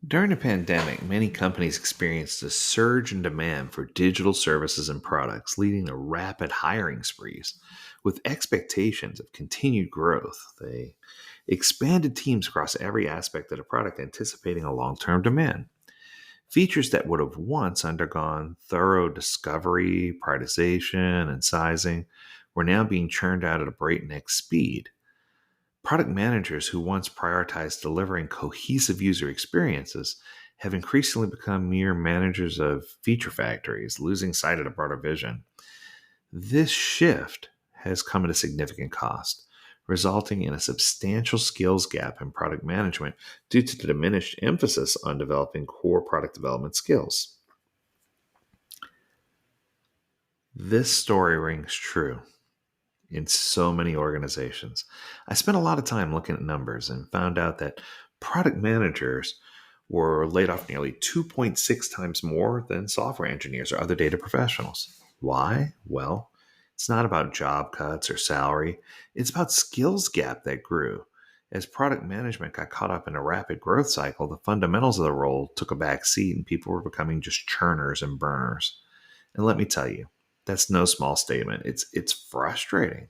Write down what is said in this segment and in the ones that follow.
During the pandemic, many companies experienced a surge in demand for digital services and products, leading to rapid hiring sprees. With expectations of continued growth, they expanded teams across every aspect of the product, anticipating a long term demand. Features that would have once undergone thorough discovery, prioritization, and sizing were now being churned out at a breakneck speed. Product managers who once prioritized delivering cohesive user experiences have increasingly become mere managers of feature factories, losing sight of the broader vision. This shift has come at a significant cost, resulting in a substantial skills gap in product management due to the diminished emphasis on developing core product development skills. This story rings true in so many organizations. I spent a lot of time looking at numbers and found out that product managers were laid off nearly 2.6 times more than software engineers or other data professionals. Why? Well, it's not about job cuts or salary. It's about skills gap that grew. As product management got caught up in a rapid growth cycle, the fundamentals of the role took a back seat and people were becoming just churners and burners. And let me tell you, that's no small statement. It's frustrating.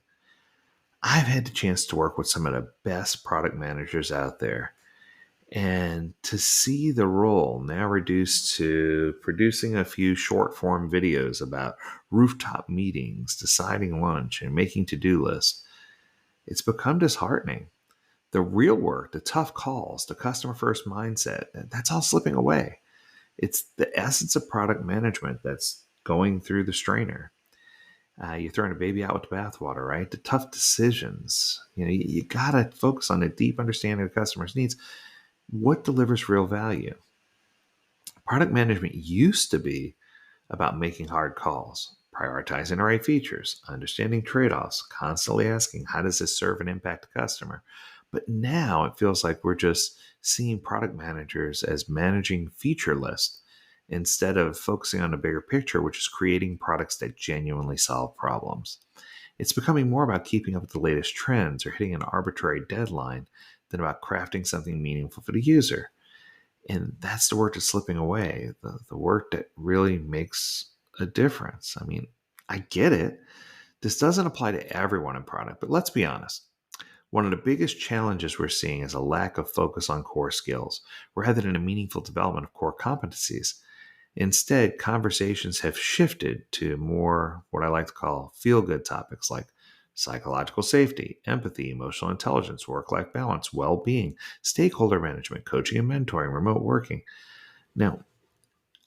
I've had the chance to work with some of the best product managers out there. And to see the role now reduced to producing a few short form videos about rooftop meetings, deciding lunch, and making to do lists, it's become disheartening. The real work, the tough calls, the customer first mindset, that's all slipping away. It's the essence of product management that's going through the strainer. You're throwing a baby out with the bathwater, right? The tough decisions. You gotta focus on a deep understanding of the customer's needs. What delivers real value? Product management used to be about making hard calls, prioritizing the right features, understanding trade-offs, constantly asking, how does this serve and impact the customer? But now it feels like we're just seeing product managers as managing feature lists instead of focusing on the bigger picture, which is creating products that genuinely solve problems. It's becoming more about keeping up with the latest trends or hitting an arbitrary deadline than about crafting something meaningful for the user. And that's the work that's slipping away, the work that really makes a difference. I mean, I get it. This doesn't apply to everyone in product, but let's be honest. One of the biggest challenges we're seeing is a lack of focus on core skills rather than a meaningful development of core competencies. Instead, conversations have shifted to more what I like to call feel good topics like psychological safety, empathy, emotional intelligence, work life balance, well being, stakeholder management, coaching and mentoring, remote working. Now,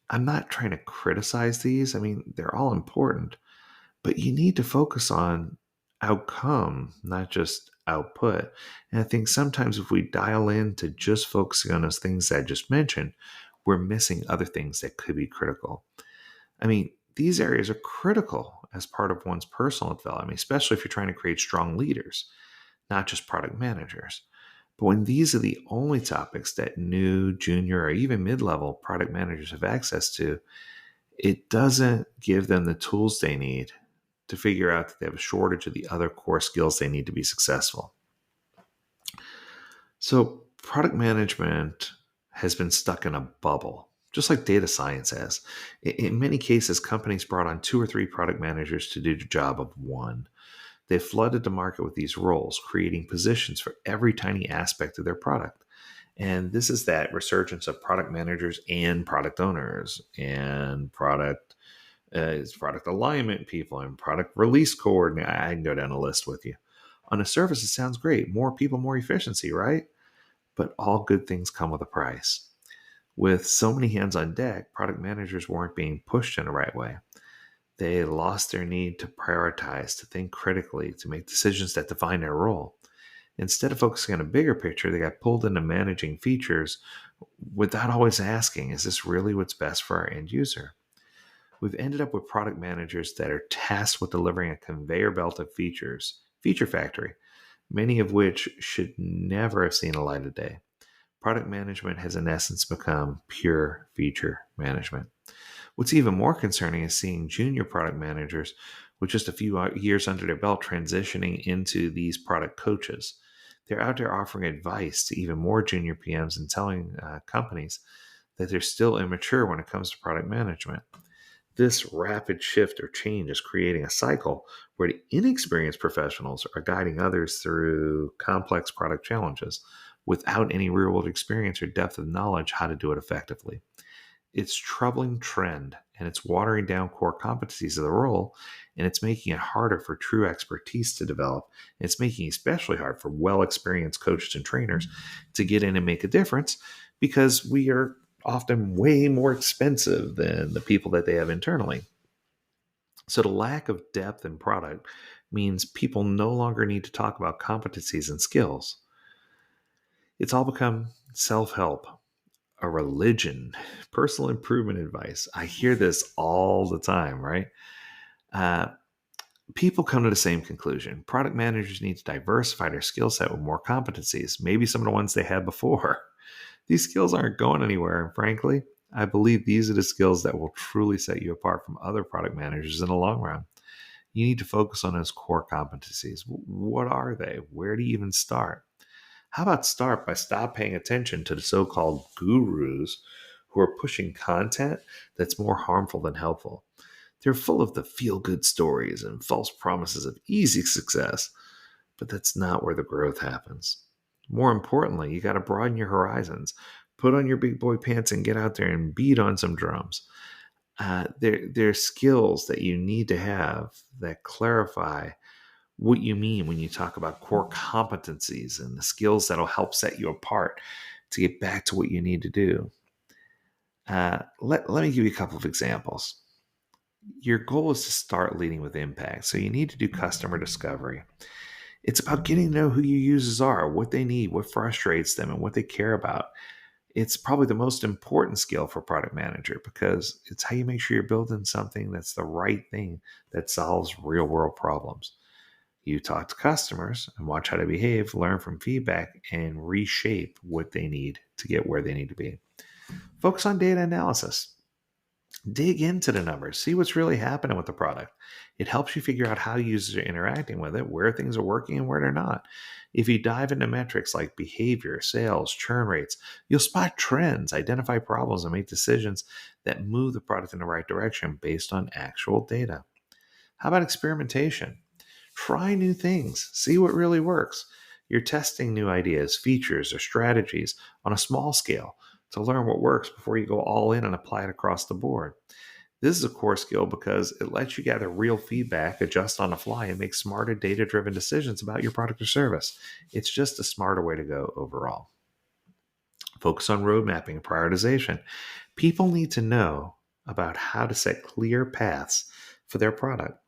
I'm not trying to criticize these. I mean, they're all important, but you need to focus on outcome, not just output. And I think sometimes if we dial in to just focusing on those things that I just mentioned, we're missing other things that could be critical. I mean, these areas are critical as part of one's personal development, especially if you're trying to create strong leaders, not just product managers. But when these are the only topics that new, junior, or even mid level product managers have access to, it doesn't give them the tools they need to figure out that they have a shortage of the other core skills they need to be successful. So, product management has been stuck in a bubble, just like data science has. In many cases, companies brought on two or three product managers to do the job of one. They flooded the market with these roles, creating positions for every tiny aspect of their product. And this is that resurgence of product managers and product owners and product alignment people and product release coordinator. I can go down a list with you. On a surface, it sounds great. More people, more efficiency, right? But all good things come with a price. With so many hands on deck, product managers weren't being pushed in the right way. They lost their need to prioritize, to think critically, to make decisions that define their role. Instead of focusing on a bigger picture, they got pulled into managing features without always asking, is this really what's best for our end user? We've ended up with product managers that are tasked with delivering a conveyor belt of features, feature factory, many of which should never have seen a light of day. Product management has in essence become pure feature management. What's even more concerning is seeing junior product managers with just a few years under their belt transitioning into these product coaches. They're out there offering advice to even more junior PMs and telling companies that they're still immature when it comes to product management. This rapid shift or change is creating a cycle where the inexperienced professionals are guiding others through complex product challenges without any real world experience or depth of knowledge how to do it effectively. It's troubling trend, and it's watering down core competencies of the role, and it's making it harder for true expertise to develop. It's making it especially hard for well experienced coaches and trainers to get in and make a difference because we are often way more expensive than the people that they have internally. So the lack of depth in product means people no longer need to talk about competencies and skills. It's all become self help, a religion, personal improvement advice. I hear this all the time, right? Uh, People come to the same conclusion. Product managers need to diversify their skill set with more competencies, maybe some of the ones they had before. These skills aren't going anywhere, and frankly, I believe these are the skills that will truly set you apart from other product managers in the long run. You need to focus on those core competencies. What are they? Where do you even start? How about start by stop paying attention to the so-called gurus who are pushing content that's more harmful than helpful? They're full of the feel-good stories and false promises of easy success, but that's not where the growth happens. More importantly, you got to broaden your horizons. Put on your big boy pants and get out there and beat on some drums. There are skills that you need to have that clarify what you mean when you talk about core competencies and the skills that'll help set you apart to get back to what you need to do. Let me give you a couple of examples. Your goal is to start leading with impact, so you need to do customer discovery. It's about getting to know who your users are, what they need, what frustrates them, and what they care about. It's probably the most important skill for a product manager because it's how you make sure you're building something that's the right thing that solves real world problems. You talk to customers and watch how they behave, learn from feedback, and reshape what they need to get where they need to be. Focus on data analysis. Dig into the numbers, see what's really happening with the product. It helps you figure out how users are interacting with it, where things are working and where they're not. If you dive into metrics like behavior, sales, churn rates, you'll spot trends, identify problems, and make decisions that move the product in the right direction based on actual data. How about experimentation? Try new things, see what really works. You're testing new ideas, features, or strategies on a small scale to learn what works before you go all in and apply it across the board. This is a core skill because it lets you gather real feedback, adjust on the fly, and make smarter data driven decisions about your product or service. It's just a smarter way to go overall. Focus on road mapping and prioritization. People need to know about how to set clear paths for their product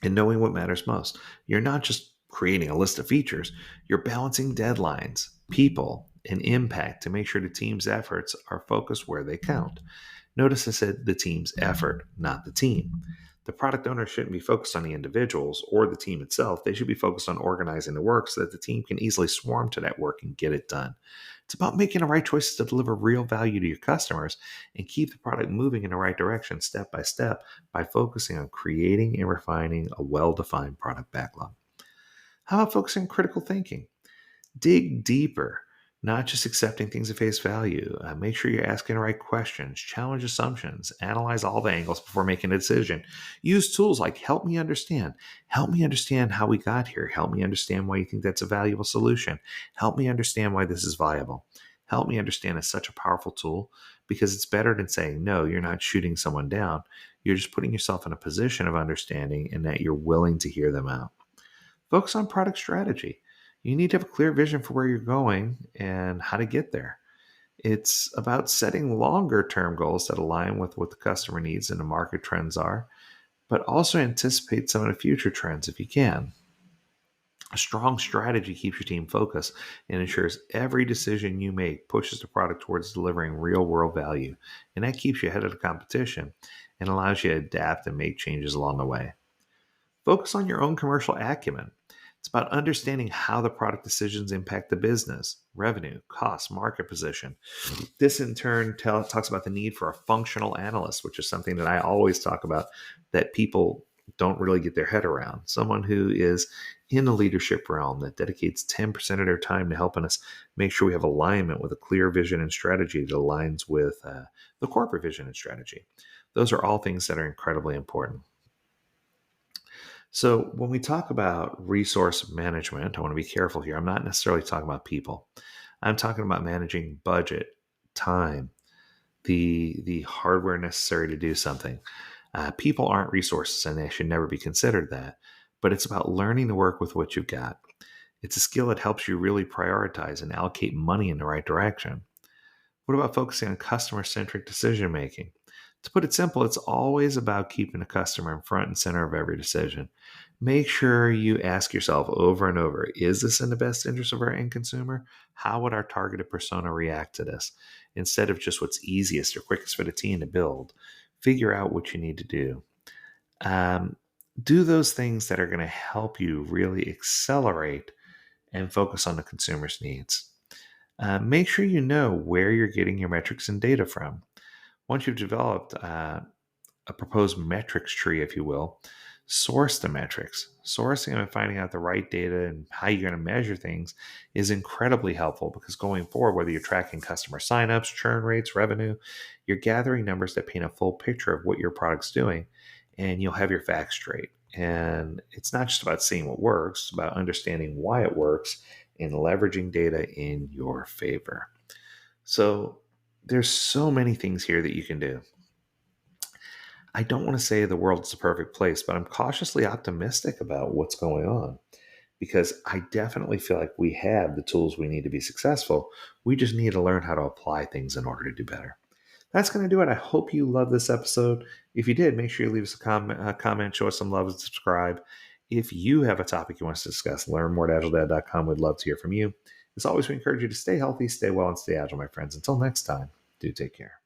and knowing what matters most. You're not just creating a list of features, you're balancing deadlines, people, and impact to make sure the team's efforts are focused where they count. Notice I said the team's effort, not the team. The product owner shouldn't be focused on the individuals or the team itself. They should be focused on organizing the work so that the team can easily swarm to that work and get it done. It's about making the right choices to deliver real value to your customers and keep the product moving in the right direction step by step by focusing on creating and refining a well-defined product backlog. How about focusing on critical thinking? Dig deeper, not just accepting things at face value. Make sure you're asking the right questions, challenge assumptions, analyze all the angles before making a decision. Use tools like help me understand. Help me understand how we got here. Help me understand why you think that's a valuable solution. Help me understand why this is viable. Help me understand is such a powerful tool because it's better than saying, no, you're not shooting someone down. You're just putting yourself in a position of understanding and that you're willing to hear them out. Focus on product strategy. You need to have a clear vision for where you're going and how to get there. It's about setting longer term goals that align with what the customer needs and the market trends are, but also anticipate some of the future trends if you can. A strong strategy keeps your team focused and ensures every decision you make pushes the product towards delivering real world value. And that keeps you ahead of the competition and allows you to adapt and make changes along the way. Focus on your own commercial acumen. It's about understanding how the product decisions impact the business, revenue, cost, market position. This in turn talks about the need for a functional analyst, which is something that I always talk about that people don't really get their head around. Someone who is in a leadership realm that dedicates 10% of their time to helping us make sure we have alignment with a clear vision and strategy that aligns with the corporate vision and strategy. Those are all things that are incredibly important. So, when we talk about resource management, I want to be careful here. I'm not necessarily talking about people. I'm talking about managing budget, time, the hardware necessary to do something. People aren't resources, and they should never be considered that. But it's about learning to work with what you've got. It's a skill that helps you really prioritize and allocate money in the right direction. What about focusing on customer centric decision making? To put it simple, it's always about keeping the customer in front and center of every decision. Make sure you ask yourself over and over, is this in the best interest of our end consumer? How would our targeted persona react to this? Instead of just what's easiest or quickest for the team to build, figure out what you need to do. Um, do those things that are going to help you really accelerate and focus on the consumer's needs. Make sure you know where you're getting your metrics and data from. Once you've developed a proposed metrics tree, if you will, source the metrics. Sourcing and finding out the right data and how you're going to measure things is incredibly helpful because going forward, whether you're tracking customer signups, churn rates, revenue, you're gathering numbers that paint a full picture of what your product's doing, and you'll have your facts straight. And it's not just about seeing what works, it's about understanding why it works and leveraging data in your favor. So there's so many things here that you can do. I don't want to say the world's the perfect place, but I'm cautiously optimistic about what's going on because I definitely feel like we have the tools we need to be successful. We just need to learn how to apply things in order to do better. That's going to do it. I hope you love this episode. If you did, make sure you leave us a comment, show us some love, and subscribe. If you have a topic you want us to discuss, learn more at agiledad.com. We'd love to hear from you. As always, we encourage you to stay healthy, stay well, and stay agile, my friends. Until next time, do take care.